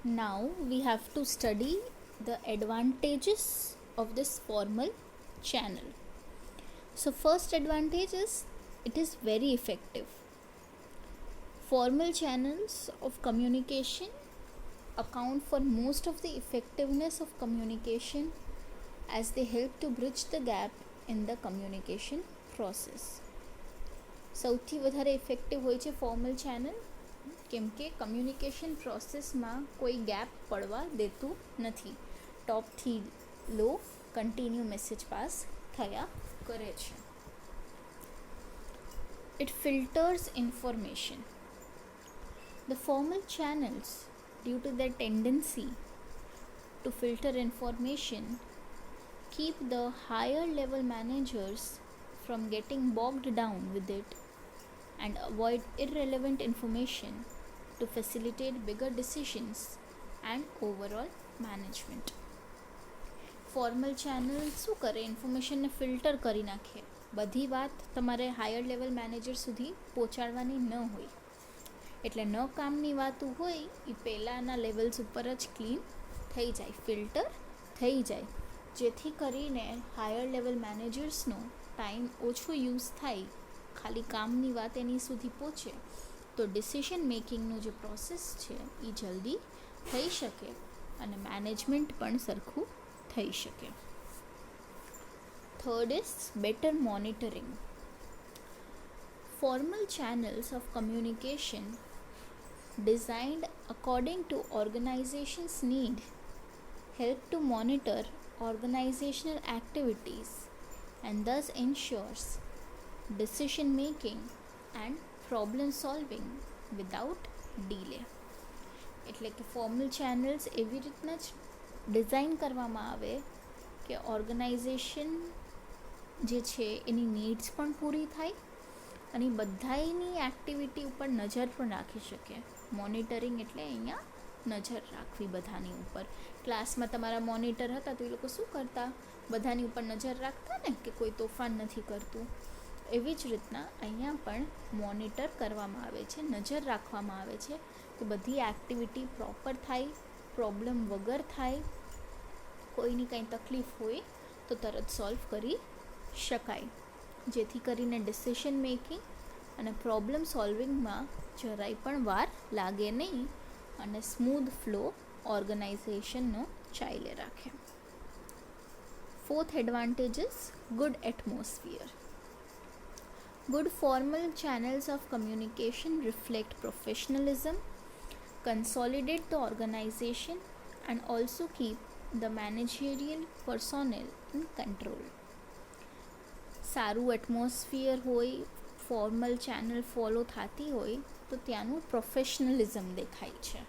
Now we have to study the advantages of this formal channel. So first advantage is it is very effective. Formal channels of communication account for most of the effectiveness of communication as they help to bridge the gap in the communication process. સૌથી વધારે effective હોય છે formal channel, કેમ કે communication પ્રોસેસમાં કોઈ gap પડવા દેતું નથી. ટોપથી લો કન્ટિન્યુ મેસેજ પાસ થયા કરે છે. It filters information. The formal channels, due to their tendency to filter information, keep the higher level managers from getting bogged down with it and avoid irrelevant information to facilitate bigger decisions and overall management. Formal channel શું કરે? ઇન્ફોર્મેશનને filter કરી નાખે. બધી વાત તમારે higher level manager સુધી પહોંચાડવાની ન હોય, એટલે ન કામની વાતો હોય એ પહેલાંના લેવલ્સ ઉપર જ ક્લીન થઈ જાય, ફિલ્ટર થઈ જાય, જેથી કરીને હાયર લેવલ મેનેજર્સનો ટાઈમ ઓછો યુઝ થાય, ખાલી કામની વાત એની સુધી પહોંચે, તો ડિસિઝન મેકિંગનું જે પ્રોસેસ છે એ જલ્દી થઈ શકે અને મેનેજમેન્ટ પણ સરખું થઈ શકે. Third is better monitoring. Formal channels of communication designed according to organization's need help to monitor organizational activities and thus ensures decision making and problem solving without delay. એટલે કે ફોર્મલ ચેનલ્સ એવી રીતના જ design કરવામાં આવે કે organisation જે છે એની નીડ્સ પણ પૂરી થાય અને બધાની એક્ટિવિટી ઉપર નજર પણ રાખી શકે. મોનિટરિંગ એટલે અહીંયા નજર રાખવી બધાની ઉપર. ક્લાસમાં તમારા મોનિટર હતા તો એ લોકો શું કરતા? બધાની ઉપર નજર રાખતા ને, કે કોઈ તોફાન નથી કરતું. એવી જ રીતના અહીંયા પણ મોનિટર કરવામાં આવે છે, નજર રાખવામાં આવે છે કે બધી એક્ટિવિટી પ્રોપર થાય, પ્રોબ્લેમ વગર થાય, કોઈની કંઈ તકલીફ હોય તો તરત સોલ્વ કરી શકાય, જેથી કરીને ડિસિઝન મેકિંગ અને પ્રોબ્લેમ સોલ્વિંગમાં જરાય પણ વાર લાગે નહીં અને સ્મૂધ ફ્લો ઓર્ગનાઇઝેશનનો ચાલે રાખે. Fourth advantage is good atmosphere. Good formal channels of communication reflect professionalism, consolidate the organization, and also keep the managerial personnel in control. સારું એટમોસ્ફિયર હોય, ફોર્મલ ચેનલ ફોલો થતી હોય તો ત્યાંનું પ્રોફેશનલિઝમ દેખાય છે.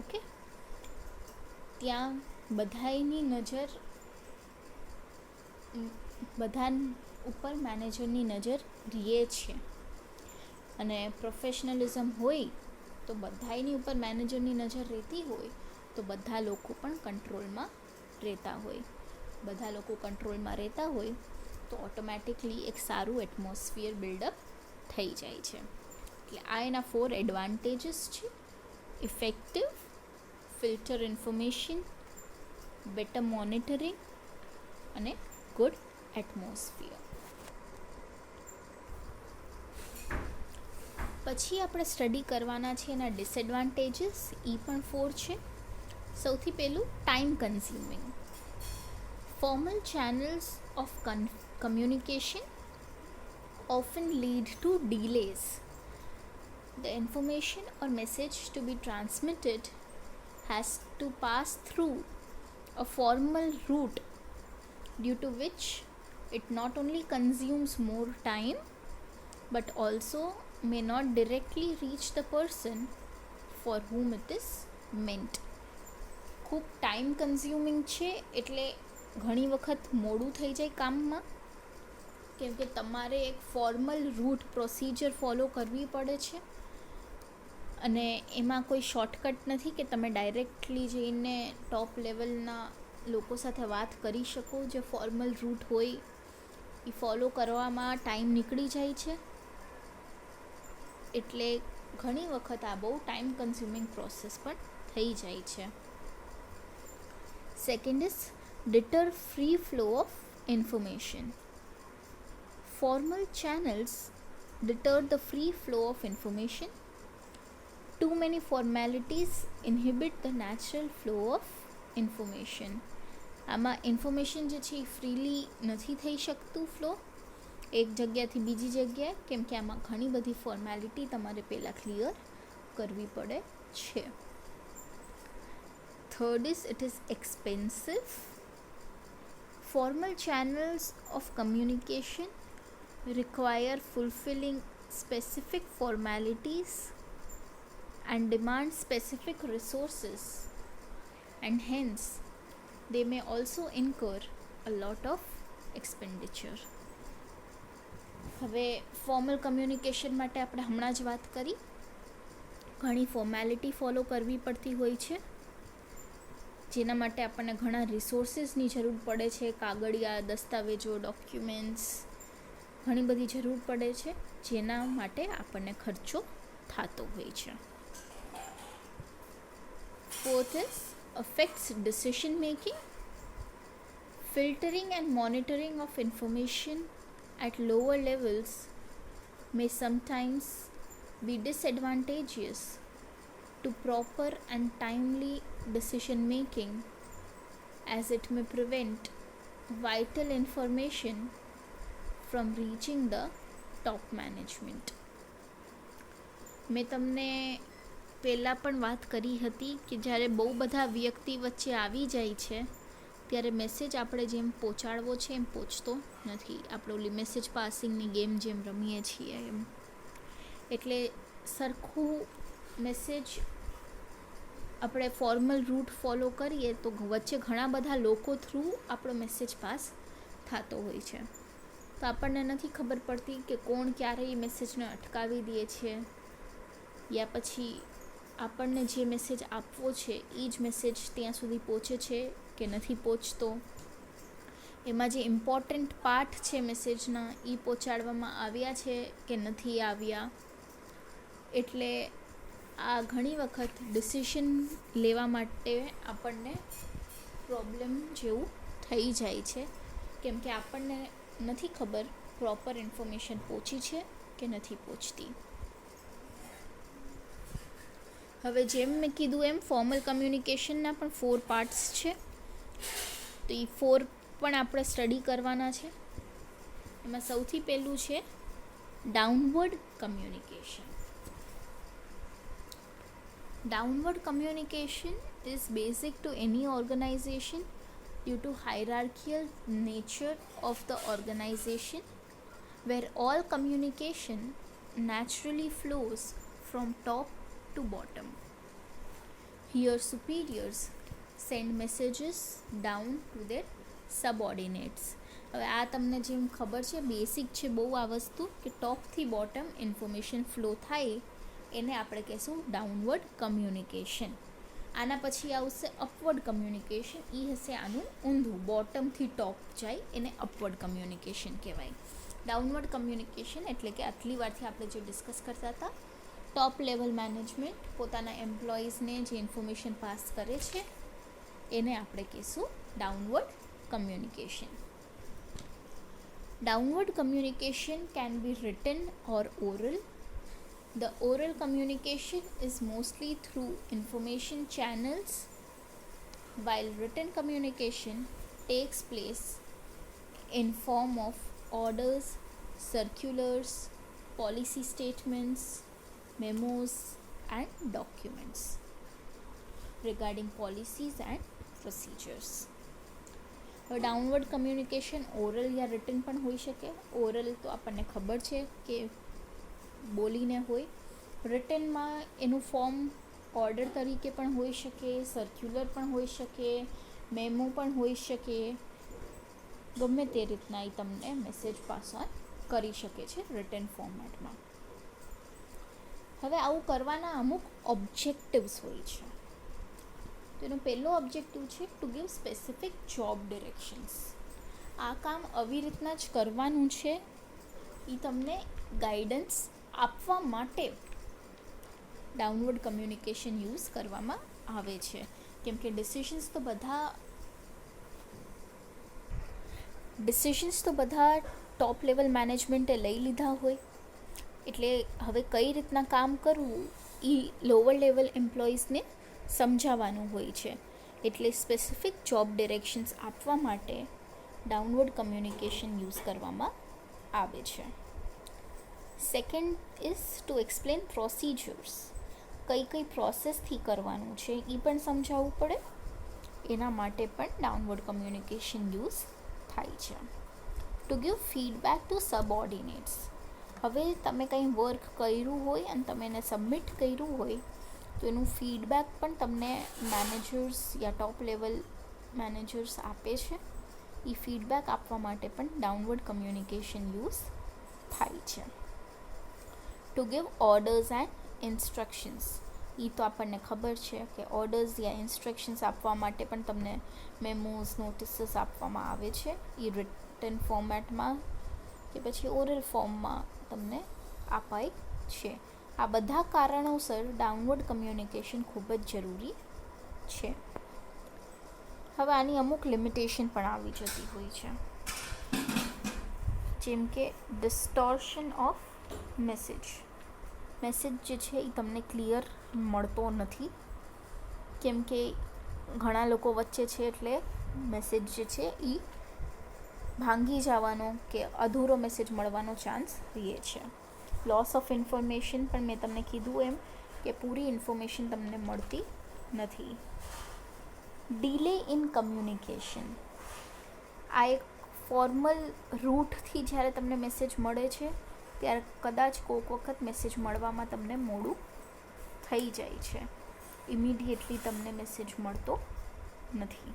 ઓકે, ત્યાં બધાની નજર, બધા ઉપર મેનેજરની નજર રહે છે અને પ્રોફેશનલિઝમ હોય તો બધાની ઉપર મેનેજરની નજર રહેતી હોય તો બધા લોકો પણ કંટ્રોલમાં રહેતા હોય. બધા લોકો કંટ્રોલમાં રહેતા હોય તો ઓટોમેટિકલી એક સારું એટમોસ્ફિયર બિલ્ડઅપ થઈ જાય છે. એટલે આ એના 4 એડવાન્ટેજીસ છે: effective, filter information, better monitoring અને ગુડ એટમોસ્ફિયર. પછી આપણે સ્ટડી કરવાના છે એના ડિસએડવાન્ટેજીસ, એ પણ 4 છે. સૌથી પહેલું time consuming. Formal channels of communication often lead to delays. The information or message to be transmitted has to pass through a formal route, due to which it not only consumes more time but also may not directly reach the person for whom it is meant. ખૂબ time consuming છે, એટલે ઘણી વખત મોડું થઈ જાય કામમાં, કેમ કે તમારે એક ફોર્મલ રૂટ પ્રોસિજર ફોલો કરવી પડે છે અને એમાં કોઈ શોર્ટકટ નથી કે તમે ડાયરેક્ટલી જઈને ટોપ લેવલના લોકો સાથે વાત કરી શકો. જે ફોર્મલ રૂટ હોય એ ફોલો કરવામાં ટાઈમ નીકળી જાય છે, એટલે ઘણી વખત આ બહુ ટાઈમ કન્ઝ્યુમિંગ પ્રોસેસ પણ થઈ જાય છે. Second is deter free flow of information. Formal channels deter the free flow of information. Too many formalities inhibit the natural flow of information. આમાં ઇન્ફોર્મેશન જે છે એ ફ્રીલી નથી થઈ શકતું ફ્લો એક જગ્યાથી બીજી જગ્યાએ, કેમ કે આમાં ઘણી બધી ફોર્મેલિટી તમારે પહેલાં ક્લિયર કરવી પડે છે. Third is it is expensive. Formal channels of communication require fulfilling specific formalities and demand specific resources, and hence they may also incur a lot of expenditure. હવે ફોર્મલ કમ્યુનિકેશન માટે આપણે હમણાં જ વાત કરી, ઘણી ફોર્મેલિટી ફોલો કરવી પડતી હોય છે, જેના માટે આપણને ઘણા રિસોર્સિસની જરૂર પડે છે, કાગળિયા, દસ્તાવેજો, ડોક્યુમેન્ટ્સ, ઘણી બધી જરૂર પડે છે, જેના માટે આપણને ખર્ચો થતો હોય છે. Fourth is affects decision making. Filtering and monitoring of information at lower levels may sometimes be disadvantageous to proper and timely decision making, as it may prevent vital information from reaching the top management. મેં તમને પહેલાં પણ વાત કરી હતી કે જ્યારે બહુ બધા વ્યક્તિ વચ્ચે આવી જાય છે ત્યારે મેસેજ આપણે જેમ પહોંચાડવો છે એમ પહોંચતો નથી. આપણે ઓલી મેસેજ પાસિંગની ગેમ જેમ રમીએ છીએ એમ, એટલે સરખું મેસેજ આપણે ફોર્મલ રૂટ ફોલો કરીએ તો વચ્ચે ઘણા બધા લોકો થ્રુ આપણો મેસેજ પાસ થતો હોય છે, તો આપણને નથી ખબર પડતી કે કોણ ક્યારે એ મેસેજને અટકાવી દે છે, યા પછી આપણને જે મેસેજ આપવો છે એ જ મેસેજ ત્યાં સુધી પહોંચે છે કે નથી પહોંચતો, એમાં જે ઇમ્પોર્ટન્ટ પાર્ટ છે મેસેજના એ પહોંચાડવામાં આવ્યા છે કે નથી આવ્યા. એટલે આ ઘણી વખત ડિસિશન લેવા માટે આપણને પ્રોબ્લેમ જેવું થઈ જાય છે, કેમ કે આપણને નથી ખબર પ્રોપર ઇન્ફોર્મેશન પહોંચી છે કે નથી પહોંચતી. હવે જેમ મેં કીધું એમ ફોર્મલ કમ્યુનિકેશનના પણ 4 પાર્ટ્સ છે, તો એ 4 પણ આપણે સ્ટડી કરવાના છે. એમાં સૌથી પહેલું છે downward communication. Downward communication is basic to any organization due to hierarchical nature of the organization, where all communication naturally flows from top to bottom. Here superiors send messages down to their subordinates. હવે આ તમને જેમ ખબર છે basic છે બહુ આ વસ્તુ કે ટોપથી બોટમ ઇન્ફોર્મેશન ફ્લો થાય એને આપણે કહેશું ડાઉનવર્ડ કમ્યુનિકેશન. આના પછી આવશે અપવર્ડ કમ્યુનિકેશન, એ હશે આનું ઊંધું, બોટમથી ટોપ જાય એને અપવર્ડ કમ્યુનિકેશન કહેવાય. ડાઉનવર્ડ કમ્યુનિકેશન એટલે કે આટલી વારથી આપણે જે ડિસ્કસ કરતા હતા, ટોપ લેવલ મેનેજમેન્ટ પોતાના એમ્પ્લોઈઝને જે ઇન્ફોર્મેશન પાસ કરે છે એને આપણે કહીશું downward communication. Downward communication can be written or oral. The oral communication is mostly through information channels, while written communication takes place in form of orders, circulars, policy statements, memos and documents regarding policies and procedures. Downward communication oral yeah return પણ હોઈ શકે. Oral તો આપણને ખબર છે કે બોલીને હોય, રિટનમાં એનું ફોર્મ ઓર્ડર તરીકે પણ હોઈ શકે, સર્ક્યુલર પણ હોઈ શકે, મેમો પણ હોઈ શકે, ગમે તે રીતના એ તમને મેસેજ પાસ ઓન કરી શકે છે રિટન ફોર્મેટમાં. હવે આવું કરવાના અમુક ઓબ્જેક્ટિવ્સ હોય છે. તો એનો પહેલો ઓબ્જેક્ટિવ છે ટુ ગીવ સ્પેસિફિક જોબ ડિરેક્શન્સ. આ કામ આવી રીતના જ કરવાનું છે એ તમને ગાઈડન્સ આપવા માટે ડાઉનવર્ડ કમ્યુનિકેશન યુઝ કરવામાં આવે છે. કેમ કે ડિસિઝન્સ તો બધા ટોપ લેવલ મેનેજમેન્ટે લઈ લીધા હોય, એટલે હવે કઈ રીતના કામ કરવું એ લોઅર લેવલ એમ્પ્લોઈઝને સમજાવવાનું હોય છે. એટલે સ્પેસિફિક જોબ ડિરેક્શન્સ આપવા માટે ડાઉનવર્ડ કમ્યુનિકેશન યુઝ કરવામાં આવે છે. Second is two explain procedures. કઈ પ્રોસેસથી કરવાનું છે એ પણ સમજાવવું પડે, એના માટે પણ ડાઉનવર્ડ કમ્યુનિકેશન યુઝ થાય છે. To give feedback to subordinates. હવે તમે કંઈ વર્ક કર્યું હોય અને તમે એને સબમિટ કર્યું હોય તો એનું ફીડબેક પણ તમને મેનેજર્સ યા ટોપ લેવલ મેનેજર્સ આપે છે. એ ફીડબેક આપવા માટે પણ ડાઉનવર્ડ કમ્યુનિકેશન યુઝ થાય છે. To give orders and instructions. એ તો આપણને ખબર છે કે ઓર્ડર્સ યા ઇન્સ્ટ્રક્શન્સ આપવા માટે પણ તમને મેમોઝ, નોટિસીસ આપવામાં આવે છે. એ રિટન ફોર્મેટમાં કે પછી ઓરલ ફોર્મમાં તમને અપાય છે. આ બધા કારણોસર ડાઉનવર્ડ કમ્યુનિકેશન ખૂબ જ જરૂરી છે. હવે આની અમુક લિમિટેશન પણ આવી જતી હોય છે, જેમ કે ડિસ્ટોર્શન ઓફ મેસેજ જે છે એ તમને ક્લિયર મળતો નથી, કેમ કે ઘણા લોકો વચ્ચે છે એટલે મેસેજ જે છે એ ભાંગી જવાનો કે અધૂરો મેસેજ મળવાનો ચાન્સ રહે છે. લોસ ઓફ ઇન્ફોર્મેશન પણ મેં તમને કીધું એમ કે પૂરી ઇન્ફોર્મેશન તમને મળતી નથી. Delay in communication. આ એક ફોર્મલ રૂટથી જ્યારે તમને મેસેજ મળે છે ત્યારે કદાચ કોઈક વખત મેસેજ મળવામાં તમને મોડું થઈ જાય છે. ઇમિડિયેટલી તમને મેસેજ મળતો નથી.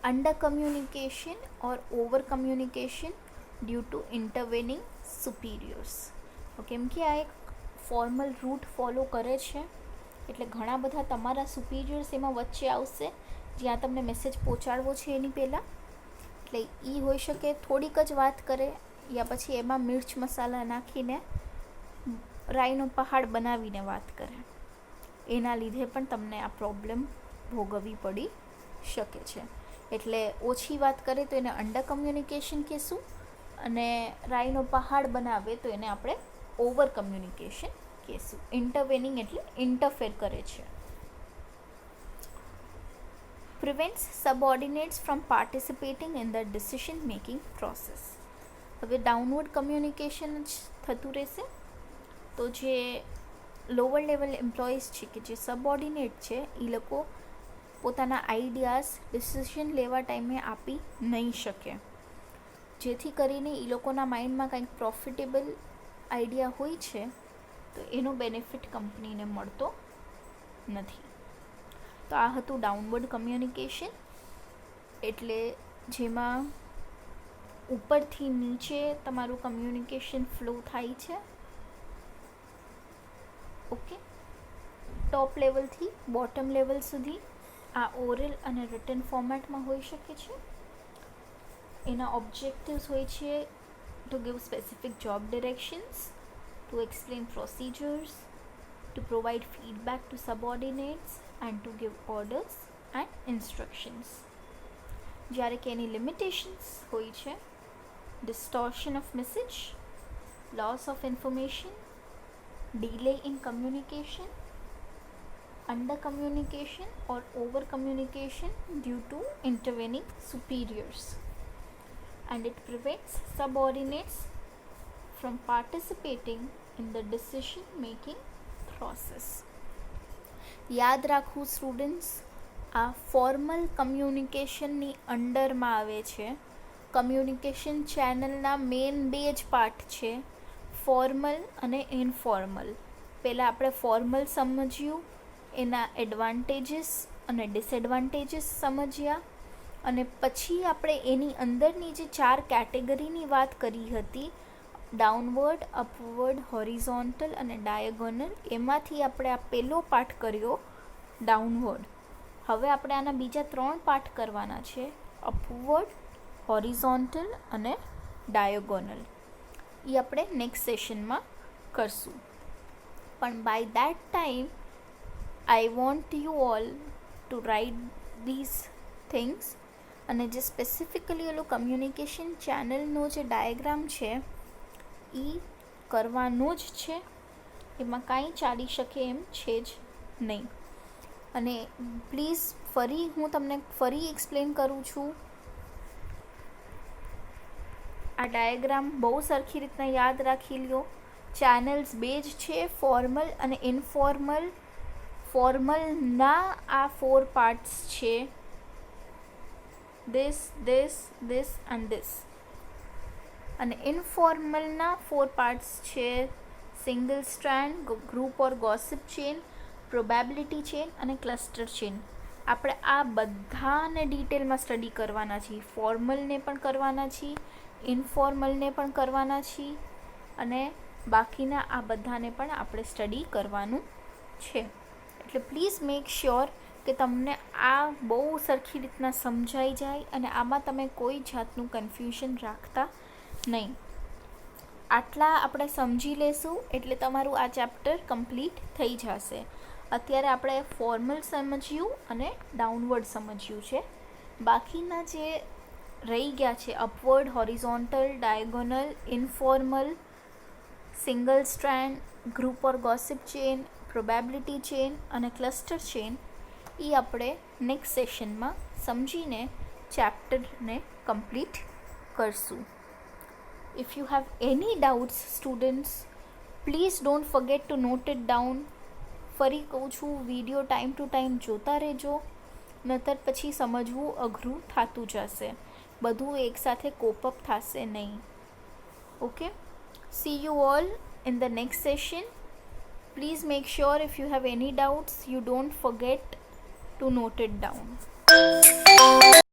Under communication or over communication due to intervening superiors. કેમ કે આ એક ફોર્મલ રૂટ ફોલો કરે છે એટલે ઘણા બધા તમારા સુપિરિયર્સ એમાં વચ્ચે આવશે જ્યાં તમને મેસેજ પહોંચાડવો છે એની પહેલાં. એટલે એ હોઈ શકે થોડીક જ વાત કરે યા પછી એમાં મિર્ચ મસાલા નાખીને રાઈનો પહાડ બનાવીને વાત કરે. એના લીધે પણ તમને આ પ્રોબ્લેમ ભોગવવી પડી શકે છે. એટલે ઓછી વાત કરે તો એને અંડર કમ્યુનિકેશન કહેશું, અને રાઈનો પહાડ બનાવે તો એને આપણે ઓવર કમ્યુનિકેશન કહેશું. ઇન્ટરવેનિંગ એટલે ઇન્ટરફેર કરે છે. Prevents subordinates from participating in the decision making process. હવે ડાઉનવર્ડ કમ્યુનિકેશન જ થતું રહેશે તો જે લોઅર લેવલ એમ્પ્લોઈઝ છે કે જે સબઓર્ડિનેટ છે એ લોકો પોતાના આઈડિયાઝ ડિસિઝન લેવા ટાઈમે આપી નહીં શકે, જેથી કરીને એ લોકોના માઇન્ડમાં કંઈક પ્રોફિટેબલ આઈડિયા હોય છે તો એનો બેનિફિટ કંપનીને મળતો નથી. તો આ હતું ડાઉનવર્ડ કમ્યુનિકેશન, એટલે જેમાં ઉપરથી નીચે તમારું કમ્યુનિકેશન ફ્લો થાય છે. ઓકે, ટોપ લેવલથી બોટમ લેવલ સુધી આ ઓરલ અને રિટન ફોર્મેટમાં હોઈ શકે છે. એના ઓબ્જેક્ટિવ્સ હોય છે to give specific job directions, to explain procedures, to provide feedback to subordinates and to give orders and instructions. જ્યારે કે એની લિમિટેશન્સ હોય છે distortion of message, loss of information, delay in communication, under communication or over communication due to intervening superiors, and it prevents subordinates from participating in the decision making process. યાદ રાખવું students, આ formal કમ્યુનિકેશનની અંડરમાં આવે છે. Communication ચેનલના main બે જ part છે, formal અને ઇનફોર્મલ. પહેલાં આપણે ફોર્મલ સમજ્યું, એના એડવાન્ટેજીસ અને ડિસએડવાન્ટેજીસ સમજ્યા, અને પછી આપણે એની અંદરની જે 4 કેટેગરીની વાત કરી હતી, ડાઉનવર્ડ, અપવર્ડ, હોરિઝોન્ટલ અને ડાયગોનલ, એમાંથી આપણે આ પહેલો પાર્ટ કર્યો ડાઉનવર્ડ. હવે આપણે આના બીજા 3 પાર્ટ કરવાના છે, અપવર્ડ, હોરિઝોન્ટલ અને ડાયગોનલ. એ આપણે નેક્સ્ટ સેશનમાં કરશું. પણ by that time I want you all to write these things. અને જે સ્પેસિફિકલી ઓલો કમ્યુનિકેશન ચેનલનો જે ડાયાગ્રામ છે એ કરવાનો જ છે, એમાં કાંઈ ચાલી શકે એમ છે જ નહીં. અને પ્લીઝ હું તમને ફરી એક્સપ્લેન કરું છું, આ ડાયાગ્રામ બહુ સરખી રીતના યાદ રાખી લ્યો. ચેનલ્સ બે જ છે, ફોર્મલ અને ઇનફોર્મલ. ફોર્મલના આ 4 પાર્ટ્સ છે, this and this. અને ઇનફોર્મલના 4 પાર્ટ્સ છે, single strand, group or gossip chain, probability chain અને ક્લસ્ટર ચેન. આપણે આ બધાને ડિટેલમાં સ્ટડી કરવાના છીએ. ફોર્મલને પણ કરવાના છીએ, ઇનફોર્મલને પણ કરવાના છીએ અને બાકીના આ બધાને પણ આપણે સ્ટડી કરવાનું છે. એટલે પ્લીઝ મેક શ્યોર કે તમને આ બહુ સરખી રીતના સમજાઈ જાય અને આમાં તમે કોઈ જાતનું કન્ફ્યુઝન રાખતા નહીં. આટલા આપણે સમજી લેશું એટલે તમારું આ ચેપ્ટર કમ્પ્લીટ થઈ જશે. અત્યારે આપણે ફોર્મલ સમજ્યું અને ડાઉનવર્ડ સમજ્યું છે. બાકીના જે રહી ગયા છે, upward, horizontal, diagonal, informal, single strand, group or gossip chain, probability chain અને ક્લસ્ટર ચેન, એ આપણે નેક્સ્ટ સેશનમાં સમજીને ચેપ્ટરને કમ્પ્લીટ કરશું. If you have any doubts students, please don't forget to note it down. ફરી કહું છું, વિડીયો ટાઈમ ટુ ટાઈમ જોતા રહેજો, નહીતર પછી સમજવું અઘરું થતું જશે, બધું એકસાથે કોપઅપ થશે નહીં. Okay, see you all in the next session. Please make sure if you have any doubts, you don't forget to note it down.